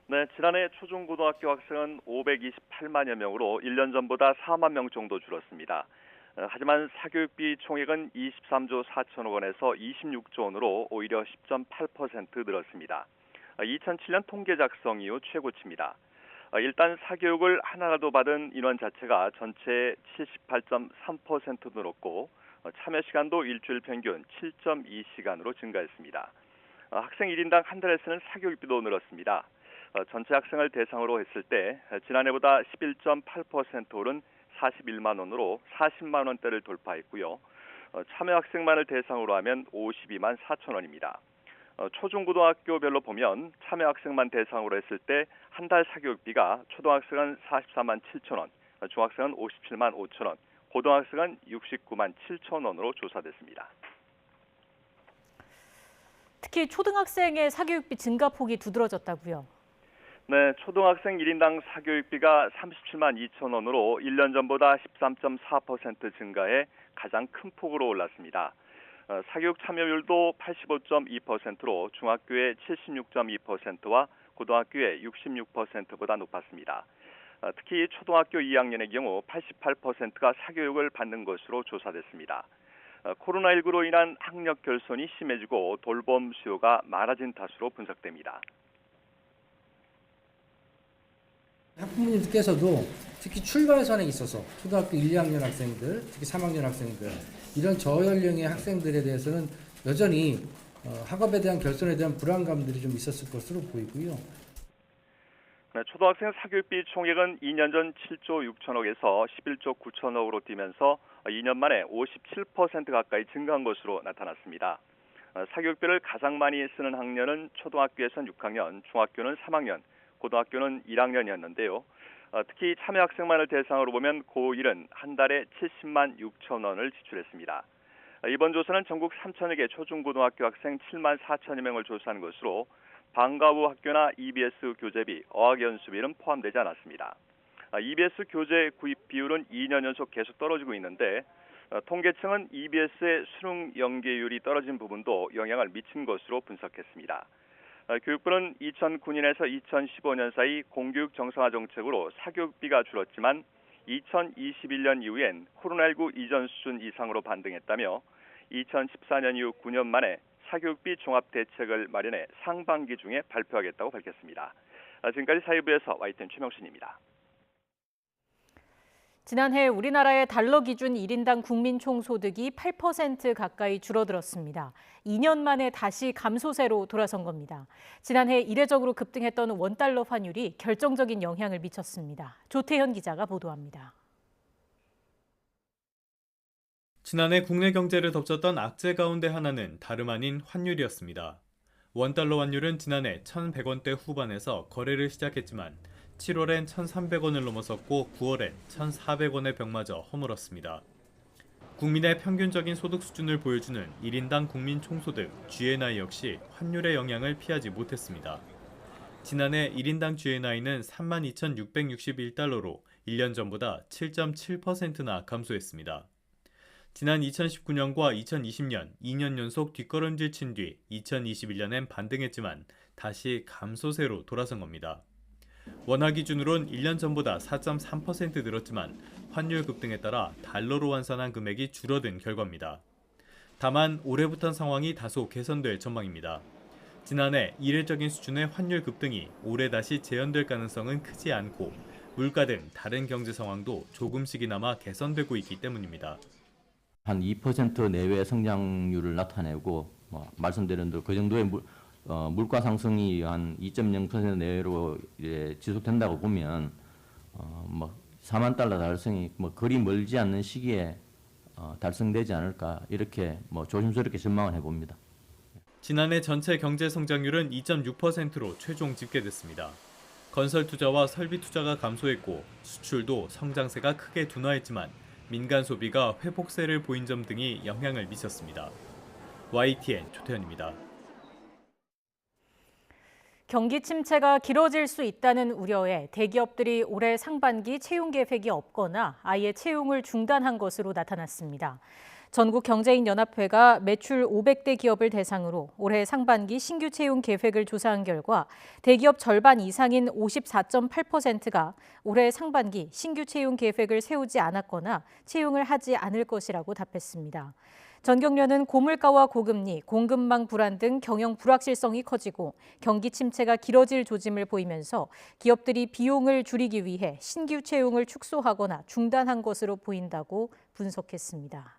Y: 네, 지난해 초중고등학교 학생은 528만여 명으로 1년 전보다 4만 명 정도 줄었습니다. 하지만 사교육비 총액은 23조 4천억 원에서 26조 원으로 오히려 10.8% 늘었습니다. 2007년 통계 작성 이후 최고치입니다. 일단 사교육을 하나라도 받은 인원 자체가 전체의 78.3% 늘었고 참여 시간도 일주일 평균 7.2시간으로 증가했습니다. 학생 1인당 한 달에 쓰는 사교육비도 늘었습니다. 전체 학생을 대상으로 했을 때 지난해보다 11.8% 오른 41만 원으로 40만 원대를 돌파했고요. 참여 학생만을 대상으로 하면 52만 4천 원입니다. 초중고등학교별로 보면 참여 학생만 대상으로 했을 때 한 달 사교육비가 초등학생은 44만 7천 원, 중학생은 57만 5천 원, 고등학생은 69만 7천 원으로 조사됐습니다.
B: 특히 초등학생의 사교육비 증가폭이 두드러졌다고요?
Y: 네, 초등학생 1인당 사교육비가 37만 2천 원으로 1년 전보다 13.4% 증가해 가장 큰 폭으로 올랐습니다. 사교육 참여율도 85.2%로 중학교의 76.2%와 고등학교의 66%보다 높았습니다. 특히 초등학교 2학년의 경우 88%가 사교육을 받는 것으로 조사됐습니다. 코로나19로 인한 학력 결손이 심해지고 돌봄 수요가 많아진 탓으로 분석됩니다.
E: 학부모님들께서도 특히 출발선에 있어서 초등학교 1, 2학년 학생들, 특히 3학년 학생들 이런 저연령의 학생들에 대해서는 여전히 학업에 대한 결손에 대한 불안감들이 좀 있었을 것으로 보이고요.
Y: 네, 초등학생 사교육비 총액은 2년 전 7조 6천억에서 11조 9천억으로 뛰면서 2년 만에 57% 가까이 증가한 것으로 나타났습니다. 사교육비를 가장 많이 쓰는 학년은 초등학교에선 6학년, 중학교는 3학년, 고등학교는 1학년이었는데요. 특히 참여 학생만을 대상으로 보면 고1은 한 달에 70만 6천 원을 지출했습니다. 이번 조사는 전국 3천여 개 초중고등학교 학생 7만 4천여 명을 조사한 것으로 방과 후 학교나 EBS 교재비, 어학연수비는 포함되지 않았습니다. EBS 교재 구입 비율은 2년 연속 계속 떨어지고 있는데 통계청은 EBS의 수능 연계율이 떨어진 부분도 영향을 미친 것으로 분석했습니다. 교육부는 2009년에서 2015년 사이 공교육 정상화 정책으로 사교육비가 줄었지만 2021년 이후엔 코로나19 이전 수준 이상으로 반등했다며 2014년 이후 9년 만에 사교육비 종합 대책을 마련해 상반기 중에 발표하겠다고 밝혔습니다. 지금까지 사회부에서 YTN 최명신입니다.
B: 지난해 우리나라의 달러 기준 1인당 국민 총소득이 8% 가까이 줄어들었습니다. 2년 만에 다시 감소세로 돌아선 겁니다. 지난해 이례적으로 급등했던 원달러 환율이 결정적인 영향을 미쳤습니다. 조태현 기자가 보도합니다.
F: 지난해 국내 경제를 덮쳤던 악재 가운데 하나는 다름 아닌 환율이었습니다. 원달러 환율은 지난해 1,100원대 후반에서 거래를 시작했지만 7월엔 1,300원을 넘어섰고 9월엔 1,400원의 벽마저 허물었습니다. 국민의 평균적인 소득 수준을 보여주는 1인당 국민 총소득 GNI 역시 환율의 영향을 피하지 못했습니다. 지난해 1인당 GNI는 32,661달러로 1년 전보다 7.7%나 감소했습니다. 지난 2019년과 2020년 2년 연속 뒷걸음질 친 뒤 2021년엔 반등했지만 다시 감소세로 돌아선 겁니다. 원화 기준으론 1년 전보다 4.3% 늘었지만 환율 급등에 따라 달러로 환산한 금액이 줄어든 결과입니다. 다만 올해부터 상황이 다소 개선될 전망입니다. 지난해 이례적인 수준의 환율 급등이 올해 다시 재현될 가능성은 크지 않고 물가 등 다른 경제 상황도 조금씩이나마 개선되고 있기 때문입니다.
G: 한 2% 내외의 성장률을 나타내고 말씀드린 대로 그 정도의 물가 상승이 한 2.0% 내외로 지속된다고 보면 4만 달러 달성이 그리 멀지 않는 시기에 달성되지 않을까 이렇게 조심스럽게 전망을 해봅니다.
F: 지난해 전체 경제 성장률은 2.6%로 최종 집계됐습니다. 건설 투자와 설비 투자가 감소했고 수출도 성장세가 크게 둔화했지만 민간 소비가 회복세를 보인 점 등이 영향을 미쳤습니다. YTN 조태현입니다.
B: 경기 침체가 길어질 수 있다는 우려에 대기업들이 올해 상반기 채용 계획이 없거나 아예 채용을 중단한 것으로 나타났습니다. 전국경제인연합회가 매출 500대 기업을 대상으로 올해 상반기 신규 채용 계획을 조사한 결과 대기업 절반 이상인 54.8%가 올해 상반기 신규 채용 계획을 세우지 않았거나 채용을 하지 않을 것이라고 답했습니다. 전경련은 고물가와 고금리, 공급망 불안 등 경영 불확실성이 커지고 경기 침체가 길어질 조짐을 보이면서 기업들이 비용을 줄이기 위해 신규 채용을 축소하거나 중단한 것으로 보인다고 분석했습니다.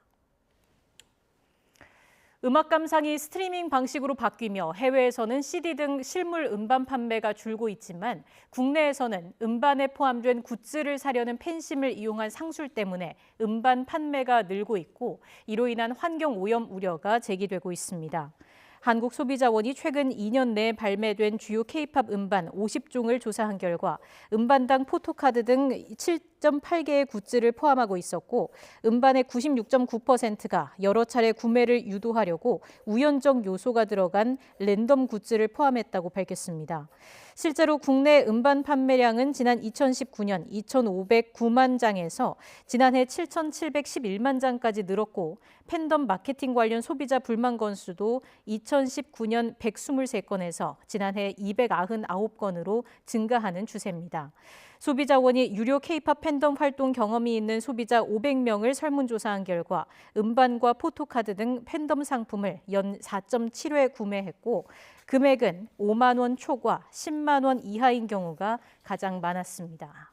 B: 음악 감상이 스트리밍 방식으로 바뀌며 해외에서는 CD 등 실물 음반 판매가 줄고 있지만 국내에서는 음반에 포함된 굿즈를 사려는 팬심을 이용한 상술 때문에 음반 판매가 늘고 있고 이로 인한 환경 오염 우려가 제기되고 있습니다. 한국소비자원이 최근 2년 내에 발매된 주요 K-팝 음반 50종을 조사한 결과 음반당 포토카드 등 7.8개의 굿즈를 포함하고 있었고 음반의 96.9%가 여러 차례 구매를 유도하려고 우연적 요소가 들어간 랜덤 굿즈를 포함했다고 밝혔습니다. 실제로 국내 음반 판매량은 지난 2019년 2,509만 장에서 지난해 7,711만 장까지 늘었고 팬덤 마케팅 관련 소비자 불만 건수도 2019년 123건에서 지난해 299건으로 증가하는 추세입니다. 소비자원이 유료 K-팝 팬덤 활동 경험이 있는 소비자 500명을 설문조사한 결과 음반과 포토카드 등 팬덤 상품을 연 4.7회 구매했고 금액은 5만 원 초과 10만 원 이하인 경우가 가장 많았습니다.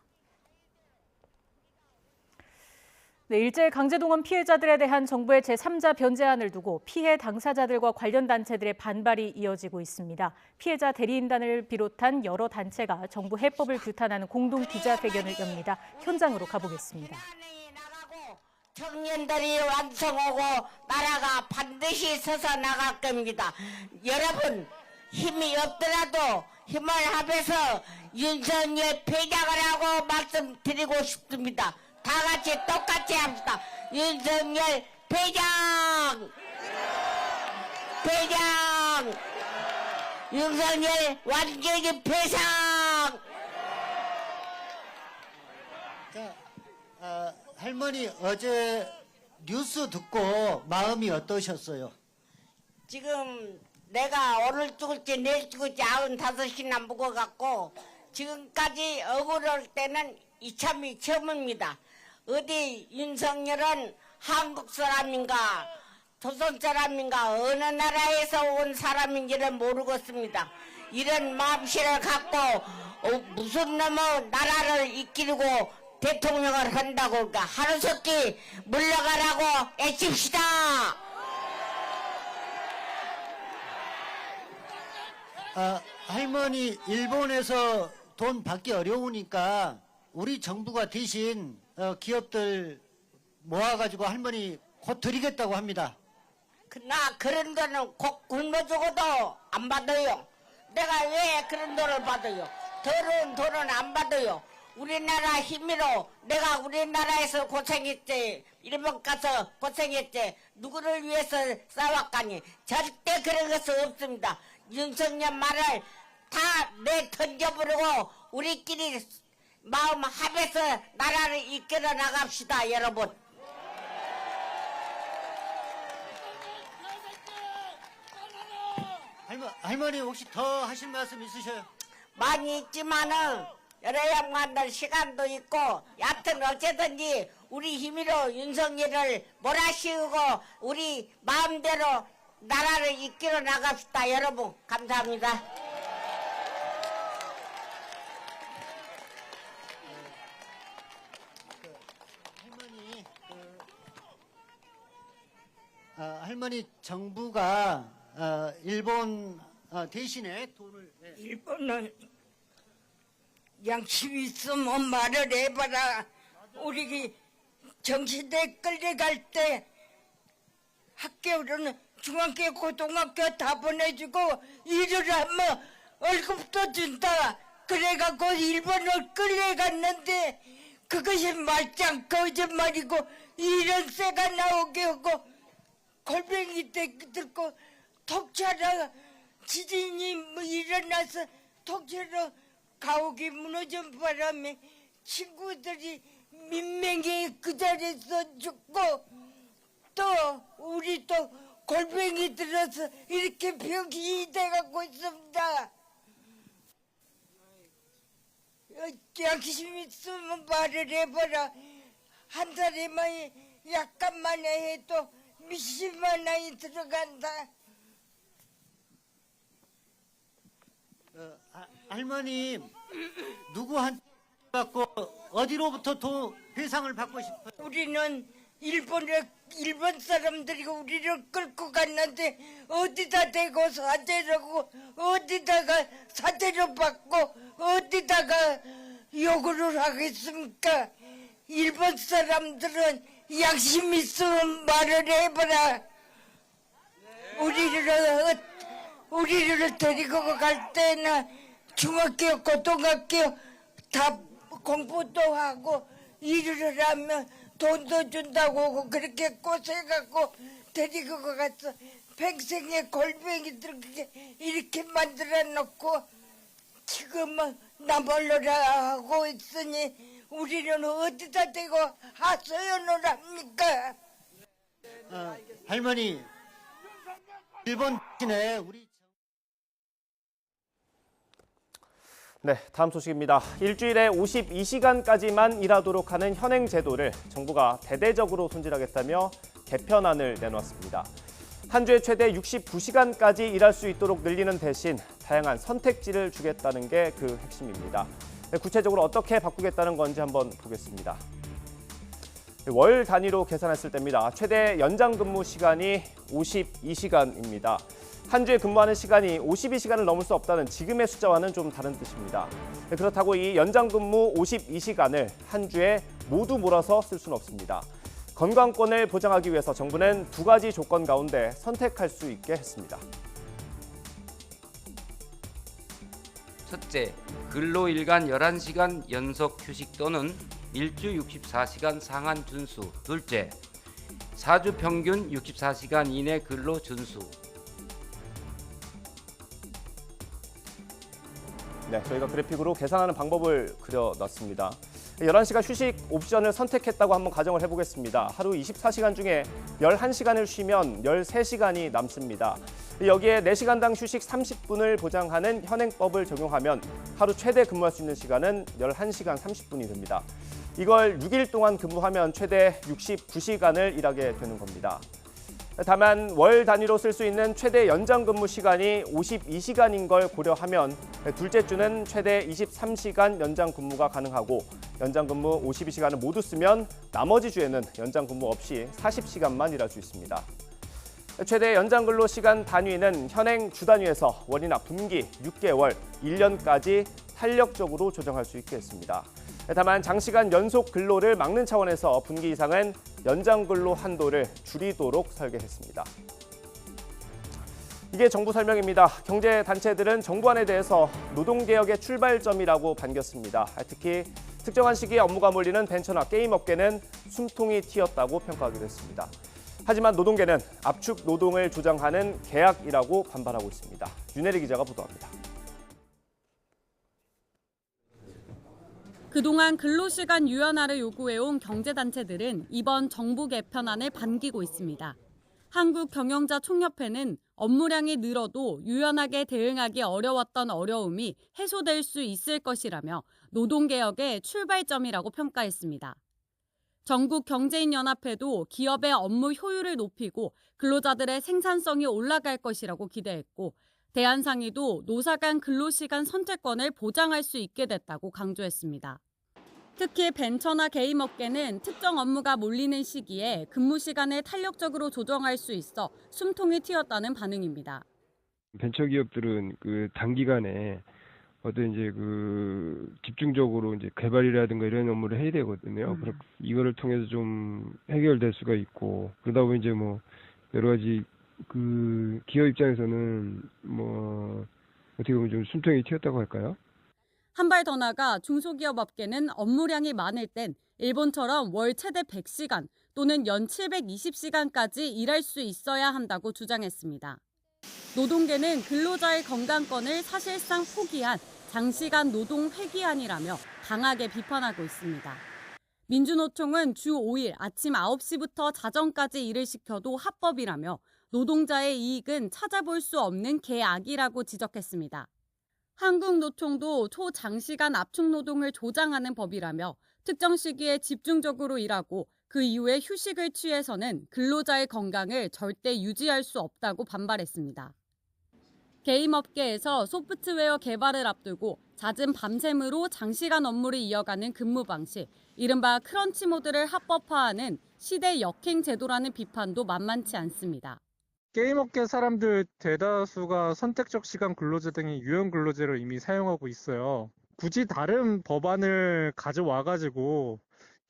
B: 네, 일제 강제동원 피해자들에 대한 정부의 제3자 변제안을 두고 피해 당사자들과 관련 단체들의 반발이 이어지고 있습니다. 피해자 대리인단을 비롯한 여러 단체가 정부 해법을 규탄하는 공동 기자회견을 엽니다. 현장으로 가보겠습니다.
O: 청년들이 완성하고 나라가 반드시 서서 나갈 겁니다. 여러분 힘이 없더라도 힘을 합해서 윤석열 폐장을 하고 말씀드리고 싶습니다. 다 같이 똑같이 합시다. 윤석열 폐장! 폐장! 윤석열 완전히 폐상!
H: 자, 할머니 어제 뉴스 듣고 마음이 어떠셨어요?
O: 지금 내가 오늘 죽을지 내일 죽을지 95이나 묵어갖고 지금까지 억울할 때는 이참이 처음입니다. 어디 윤석열은 한국 사람인가 조선 사람인가 어느 나라에서 온 사람인지를 모르겠습니다. 이런 마음씨를 갖고 무슨 놈의 나라를 이끌고 대통령을 한다고 그러니까 하루속히 물러가라고 애씁시다.
H: 할머니 일본에서 돈 받기 어려우니까 우리 정부가 대신 기업들 모아가지고 할머니 곧 드리겠다고 합니다.
O: 나 그런 돈은 곧 굶어 죽어도 안 받아요. 내가 왜 그런 돈을 받아요? 더러운 돈은 안 받아요. 우리나라 힘으로 내가 우리나라에서 고생했지, 일본 가서 고생했지, 누구를 위해서 싸웠가니 절대 그런 것은 없습니다. 윤석열 말을 다 내 던져버리고 우리끼리 마음 합해서 나라를 이끌어 나갑시다, 여러분.
H: 할머니 혹시 더 하실 말씀 있으셔요?
O: 많이 있지만은 여러 양반들 시간도 있고 여하튼 어쨌든지 우리 힘으로 윤석열을 몰아씌우고 우리 마음대로 나라를 이끌어 나갑시다. 여러분 감사합니다.
H: 할머니 정부가 일본 대신에 돈을
O: 일본은 양심 있으면 말을 해봐라. 우리 정시대 끌려갈 때 학교로는 중학교 고등학교 다 보내주고 일을 하면 월급도 준다. 그래갖고 일본을 끌려갔는데 그것이 말짱 거짓말이고 이런 새가 나오게 하고 골뱅이 때 듣고 톡차라 지진이 일어나서 톡차로 가옥이 무너진 바람에 친구들이 민명이 그 자리에서 죽고
I: 우리 또 골병이 들어서 이렇게 병이 돼갖고 있습니다. 양심 있으면 말을 해봐라. 한 달에만 약간만 해도 몇십만 원이 들어간다.
H: 할머님, 누구한테 받고 어디로부터 배상을 받고 싶어요?
I: 우리는 일본 사람들이 우리를 끌고 갔는데 어디다 대고 사죄라고 어디다가 사죄를 받고 어디다가 요구를 하겠습니까? 일본 사람들은 양심 있으면 말을 해봐라. 우리를 데리고 갈 때는 중학교, 고등학교 다 공부도 하고 일을 하면 돈도 준다고 그렇게 고생하고 데리고 가서 평생에 골뱅이들 이렇게 만들어 놓고 지금은 나몰라라 하고 있으니 우리는 어디다 대고 하소연을 합니까?
H: 할머니, 일본 대신에 우리
A: 네, 다음 소식입니다. 일주일에 52시간까지만 일하도록 하는 현행 제도를 정부가 대대적으로 손질하겠다며 개편안을 내놓았습니다. 한 주에 최대 69시간까지 일할 수 있도록 늘리는 대신 다양한 선택지를 주겠다는 게 그 핵심입니다. 구체적으로 어떻게 바꾸겠다는 건지 한번 보겠습니다. 월 단위로 계산했을 때입니다. 최대 연장 근무 시간이 52시간입니다. 한 주에 근무하는 시간이 52시간을 넘을 수 없다는 지금의 숫자와는 좀 다른 뜻입니다. 그렇다고 이 연장 근무 52시간을 한 주에 모두 몰아서 쓸 수는 없습니다. 건강권을 보장하기 위해서 정부는 두 가지 조건 가운데 선택할 수 있게 했습니다.
J: 첫째, 근로일간 11시간 연속 휴식 또는 일주 64시간 상한 준수. 둘째, 4주 평균 64시간 이내 근로 준수.
A: 네, 저희가 그래픽으로 계산하는 방법을 그려놨습니다. 11시간 휴식 옵션을 선택했다고 한번 가정을 해보겠습니다. 하루 24시간 중에 11시간을 쉬면 13시간이 남습니다. 여기에 4시간당 휴식 30분을 보장하는 현행법을 적용하면 하루 최대 근무할 수 있는 시간은 11시간 30분이 됩니다. 이걸 6일 동안 근무하면 최대 69시간을 일하게 되는 겁니다. 다만 월 단위로 쓸 수 있는 최대 연장 근무 시간이 52시간인 걸 고려하면 둘째 주는 최대 23시간 연장 근무가 가능하고 연장 근무 52시간을 모두 쓰면 나머지 주에는 연장 근무 없이 40시간만 일할 수 있습니다. 최대 연장 근로 시간 단위는 현행 주 단위에서 월이나 분기, 6개월, 1년까지 탄력적으로 조정할 수 있게 했습니다. 다만 장시간 연속 근로를 막는 차원에서 분기 이상은 연장 근로 한도를 줄이도록 설계했습니다. 이게 정부 설명입니다. 경제단체들은 정부안에 대해서 노동개혁의 출발점이라고 반겼습니다. 특히 특정한 시기에 업무가 몰리는 벤처나 게임 업계는 숨통이 튀었다고 평가하기도 했습니다. 하지만 노동계는 압축 노동을 조장하는 계약이라고 반발하고 있습니다. 윤혜리 기자가 보도합니다.
K: 그동안 근로시간 유연화를 요구해온 경제단체들은 이번 정부 개편안을 반기고 있습니다. 한국경영자총협회는 업무량이 늘어도 유연하게 대응하기 어려웠던 어려움이 해소될 수 있을 것이라며 노동개혁의 출발점이라고 평가했습니다. 전국경제인연합회도 기업의 업무 효율을 높이고 근로자들의 생산성이 올라갈 것이라고 기대했고 대한상의도 노사 간 근로시간 선택권을 보장할 수 있게 됐다고 강조했습니다. 특히 벤처나 게임 업계는 특정 업무가 몰리는 시기에 근무 시간을 탄력적으로 조정할 수 있어 숨통이 튀었다는 반응입니다.
L: 벤처 기업들은 그 단기간에 어떤 이제 그 집중적으로 이제 개발이라든가 이런 업무를 해야 되거든요. 이거를 통해서 좀 해결될 수가 있고 그러다 보면 이제 뭐 여러 가지 그 기업 입장에서는 뭐 어떻게 보면 좀 숨통이 튀었다고 할까요?
K: 한 발 더 나가 중소기업 업계는 업무량이 많을 땐 일본처럼 월 최대 100시간 또는 연 720시간까지 일할 수 있어야 한다고 주장했습니다. 노동계는 근로자의 건강권을 사실상 포기한 장시간 노동 회귀안이라며 강하게 비판하고 있습니다. 민주노총은 주 5일 아침 9시부터 자정까지 일을 시켜도 합법이라며 노동자의 이익은 찾아볼 수 없는 계악이라고 지적했습니다. 한국노총도 초장시간 압축노동을 조장하는 법이라며 특정 시기에 집중적으로 일하고 그 이후에 휴식을 취해서는 근로자의 건강을 절대 유지할 수 없다고 반발했습니다. 게임업계에서 소프트웨어 개발을 앞두고 잦은 밤샘으로 장시간 업무를 이어가는 근무 방식, 이른바 크런치 모드를 합법화하는 시대 역행 제도라는 비판도 만만치 않습니다.
M: 게임업계 사람들 대다수가 선택적 시간 근로제 등의 유연 근로제를 이미 사용하고 있어요. 굳이 다른 법안을 가져와가지고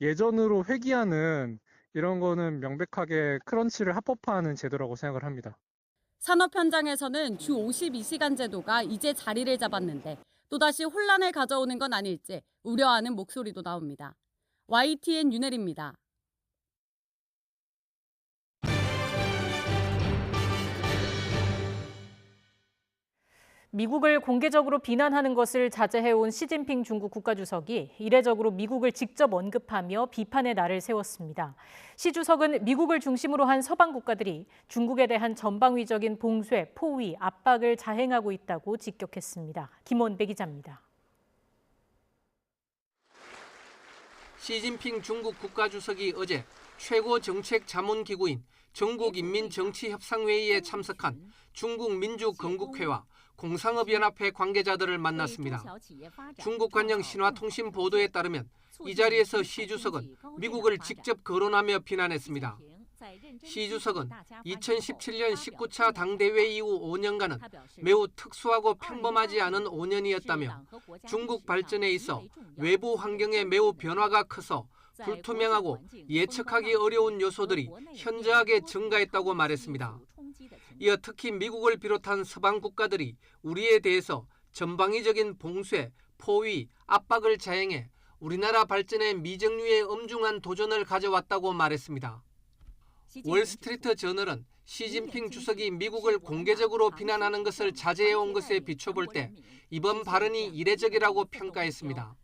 M: 예전으로 회귀하는 이런 거는 명백하게 크런치를 합법화하는 제도라고 생각을 합니다.
K: 산업 현장에서는 주 52시간 제도가 이제 자리를 잡았는데 또다시 혼란을 가져오는 건 아닐지 우려하는 목소리도 나옵니다. YTN 윤혜리입니다.
B: 미국을 공개적으로 비난하는 것을 자제해온 시진핑 중국 국가주석이 이례적으로 미국을 직접 언급하며 비판의 날을 세웠습니다. 시 주석은 미국을 중심으로 한 서방 국가들이 중국에 대한 전방위적인 봉쇄, 포위, 압박을 자행하고 있다고 직격했습니다. 김원배 기자입니다.
N: 시진핑 중국 국가주석이 어제 최고 정책 자문기구인 전국인민정치협상회의에 참석한 중국 민주건국회와 공상업연합회 관계자들을 만났습니다. 중국 관영 신화통신 보도에 따르면 이 자리에서 시 주석은 미국을 직접 거론하며 비난했습니다. 시 주석은 2017년 19차 당대회 이후 5년간은 매우 특수하고 평범하지 않은 5년이었다며 중국 발전에 있어 외부 환경의 매우 변화가 커서 불투명하고 예측하기 어려운 요소들이 현저하게 증가했다고 말했습니다. 이어 특히 미국을 비롯한 서방 국가들이 우리에 대해서 전방위적인 봉쇄, 포위, 압박을 자행해 우리나라 발전에 미정유의 엄중한 도전을 가져왔다고 말했습니다. 월스트리트 저널은 시진핑 주석이 미국을 공개적으로 비난하는 것을 자제해온 것에 비춰볼 때 이번 발언이 이례적이라고 평가했습니다.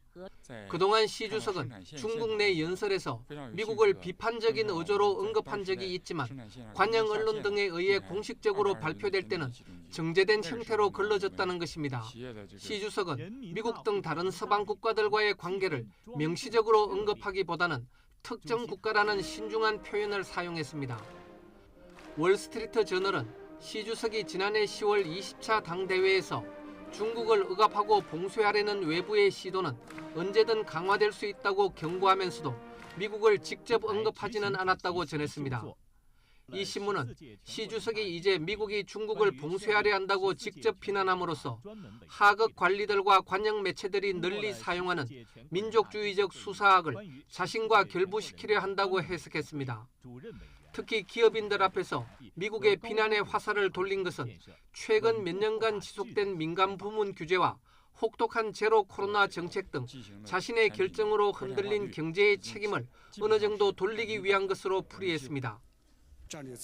N: 그동안 시 주석은 중국 내 연설에서 미국을 비판적인 어조로 언급한 적이 있지만 관영 언론 등에 의해 공식적으로 발표될 때는 정제된 형태로 걸러졌다는 것입니다. 시 주석은 미국 등 다른 서방 국가들과의 관계를 명시적으로 언급하기보다는 특정 국가라는 신중한 표현을 사용했습니다. 월스트리트 저널은 시 주석이 지난해 10월 20차 당대회에서 중국을 억압하고 봉쇄하려는 외부의 시도는 언제든 강화될 수 있다고 경고하면서도 미국을 직접 언급하지는 않았다고 전했습니다. 이 신문은 시 주석이 이제 미국이 중국을 봉쇄하려 한다고 직접 비난함으로써 하급 관리들과 관영 매체들이 널리 사용하는 민족주의적 수사학을 자신과 결부시키려 한다고 해석했습니다. 특히 기업인들 앞에서 미국의 비난의 화살을 돌린 것은 최근 몇 년간 지속된 민간 부문 규제와 혹독한 제로 코로나 정책 등 자신의 결정으로 흔들린 경제의 책임을 어느 정도 돌리기 위한 것으로 풀이했습니다.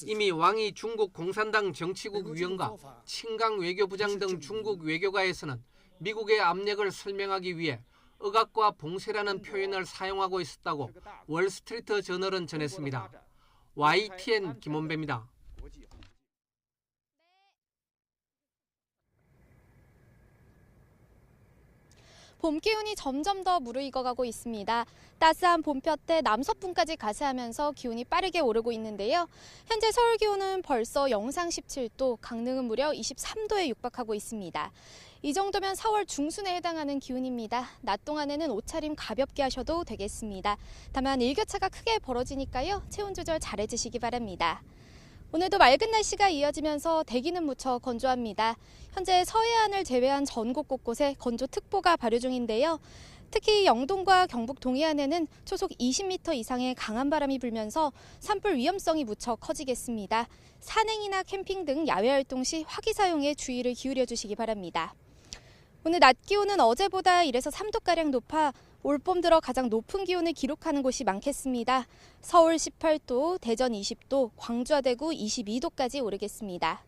N: 이미 왕이 중국 공산당 정치국 위원과 친강 외교부장 등 중국 외교가에서는 미국의 압력을 설명하기 위해 억압과 봉쇄라는 표현을 사용하고 있었다고 월스트리트 저널은 전했습니다. YTN 김원배입니다.
P: 봄 기운이 점점 더 무르익어가고 있습니다. 따스한 봄볕에 남서풍까지 가세하면서 기온이 빠르게 오르고 있는데요. 현재 서울 기온은 벌써 영상 17도, 강릉은 무려 23도에 육박하고 있습니다. 이 정도면 4월 중순에 해당하는 기온입니다. 낮 동안에는 옷차림 가볍게 하셔도 되겠습니다. 다만 일교차가 크게 벌어지니까요. 체온 조절 잘해주시기 바랍니다. 오늘도 맑은 날씨가 이어지면서 대기는 무척 건조합니다. 현재 서해안을 제외한 전국 곳곳에 건조특보가 발효 중인데요. 특히 영동과 경북 동해안에는 초속 20m 이상의 강한 바람이 불면서 산불 위험성이 무척 커지겠습니다. 산행이나 캠핑 등 야외 활동 시 화기 사용에 주의를 기울여 주시기 바랍니다. 오늘 낮 기온은 어제보다 1에서 3도가량 높아 올봄 들어 가장 높은 기온을 기록하는 곳이 많겠습니다. 서울 18도, 대전 20도, 광주와 대구 22도까지 오르겠습니다.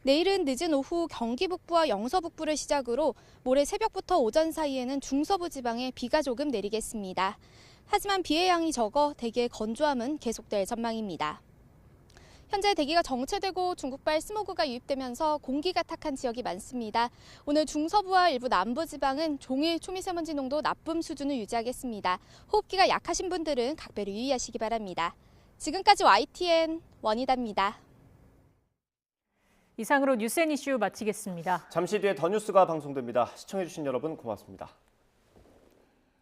P: 내일은 늦은 오후 경기 북부와 영서 북부를 시작으로 모레 새벽부터 오전 사이에는 중서부 지방에 비가 조금 내리겠습니다. 하지만 비의 양이 적어 대기의 건조함은 계속될 전망입니다. 현재 대기가 정체되고 중국발 스모그가 유입되면서 공기가 탁한 지역이 많습니다. 오늘 중서부와 일부 남부 지방은 종일 초미세먼지 농도 나쁨 수준을 유지하겠습니다. 호흡기가 약하신 분들은 각별히 유의하시기 바랍니다. 지금까지 YTN 원희다입니다.
B: 이상으로 뉴스앤이슈 마치겠습니다.
A: 잠시 뒤에 더 뉴스가 방송됩니다. 시청해주신 여러분 고맙습니다.